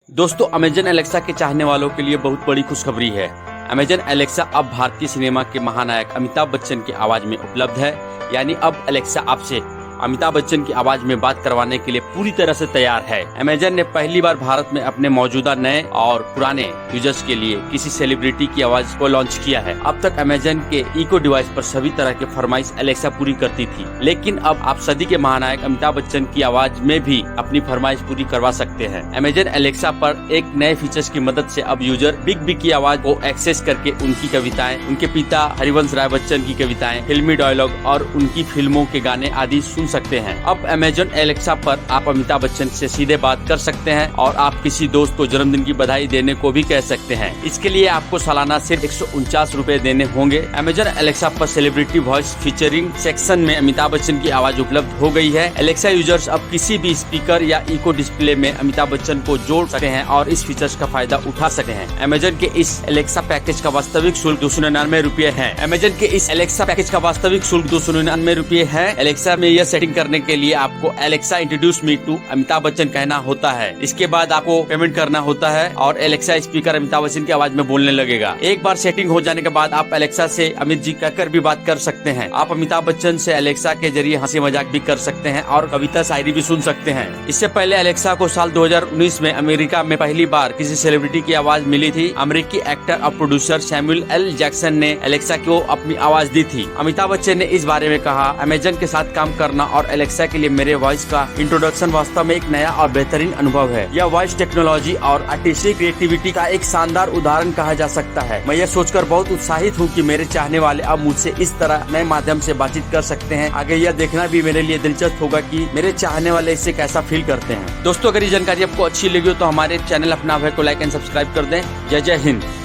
दोस्तों, Amazon Alexa के चाहने वालों के लिए बहुत बड़ी खुशखबरी है। अमेजन एलेक्सा अब भारतीय सिनेमा के महानायक अमिताभ बच्चन की आवाज में उपलब्ध है। यानी अब एलेक्सा आपसे अमिताभ बच्चन की आवाज में बात करवाने के लिए पूरी तरह से तैयार है। अमेजन ने पहली बार भारत में अपने मौजूदा नए और पुराने यूजर्स के लिए किसी सेलिब्रिटी की आवाज को लॉन्च किया है। अब तक अमेजन के इको डिवाइस पर सभी तरह के फरमाइश एलेक्सा पूरी करती थी, लेकिन अब आप सदी के महानायक अमिताभ बच्चन की आवाज में भी अपनी फरमाइश पूरी करवा सकते हैं। अमेजन एलेक्सा पर एक नए फीचर्स की मदद से अब यूजर बिग बी की आवाज को एक्सेस करके उनकी कविताएं, उनके पिता हरिवंश राय बच्चन की कविताएं, फिल्मी डायलॉग और उनकी फिल्मों के गाने आदि सुन सकते हैं। अब अमेजन एलेक्सा पर आप अमिताभ बच्चन से सीधे बात कर सकते हैं और आप किसी दोस्त को जन्मदिन की बधाई देने को भी कह सकते हैं। इसके लिए आपको सालाना सिर्फ 149 रुपए देने होंगे। अमेजन एलेक्सा पर सेलिब्रिटी वॉइस फीचरिंग सेक्शन में अमिताभ बच्चन की आवाज उपलब्ध हो गई है। एलेक्सा यूजर्स अब किसी भी स्पीकर या इको डिस्प्ले में अमिताभ बच्चन को जोड़ सकते हैं और इस फीचर्स का फायदा उठा सकते हैं। अमेजन के इस एलेक्सा पैकेज का वास्तविक शुल्क 299 रुपए है। अमेजन के इस एलेक्सा पैकेज का वास्तविक शुल्क 299 रुपए है। एलेक्सा में यह सेटिंग करने के लिए आपको Alexa introduce me to Amitabh Bachchan कहना होता है। इसके बाद आपको पेमेंट करना होता है और एलेक्सा स्पीकर अमिताभ बच्चन की आवाज में बोलने लगेगा। एक बार सेटिंग हो जाने के बाद आप एलेक्सा से अमित जी कहकर भी बात कर सकते हैं। आप अमिताभ बच्चन से एलेक्सा के जरिए हंसी मजाक भी कर सकते हैं और कविता शायरी भी सुन सकते हैं। इससे पहले एलेक्सा को साल 2019 में अमेरिका में पहली बार किसी सेलिब्रिटी की आवाज मिली थी। अमेरिकी एक्टर और प्रोड्यूसर सैमुअल एल जैक्सन ने एलेक्सा को अपनी आवाज दी थी। अमिताभ बच्चन ने इस बारे में कहा, अमेजन के साथ काम करना और एलेक्सा के लिए मेरे वॉइस का इंट्रोडक्शन वास्तव में एक नया और बेहतरीन अनुभव है। यह वॉइस टेक्नोलॉजी और आर्टिस्टिक क्रिएटिविटी का एक शानदार उदाहरण कहा जा सकता है। मैं यह सोचकर बहुत उत्साहित हूँ कि मेरे चाहने वाले अब मुझसे इस तरह नए माध्यम से बातचीत कर सकते हैं। आगे यह देखना भी मेरे लिए दिलचस्प होगा कि मेरे चाहने वाले इससे कैसा फील करते हैं। दोस्तों, अगर ये जानकारी आपको अच्छी लगी हो तो हमारे चैनल अपना को लाइक एंड सब्सक्राइब कर दें। जय जय हिंद।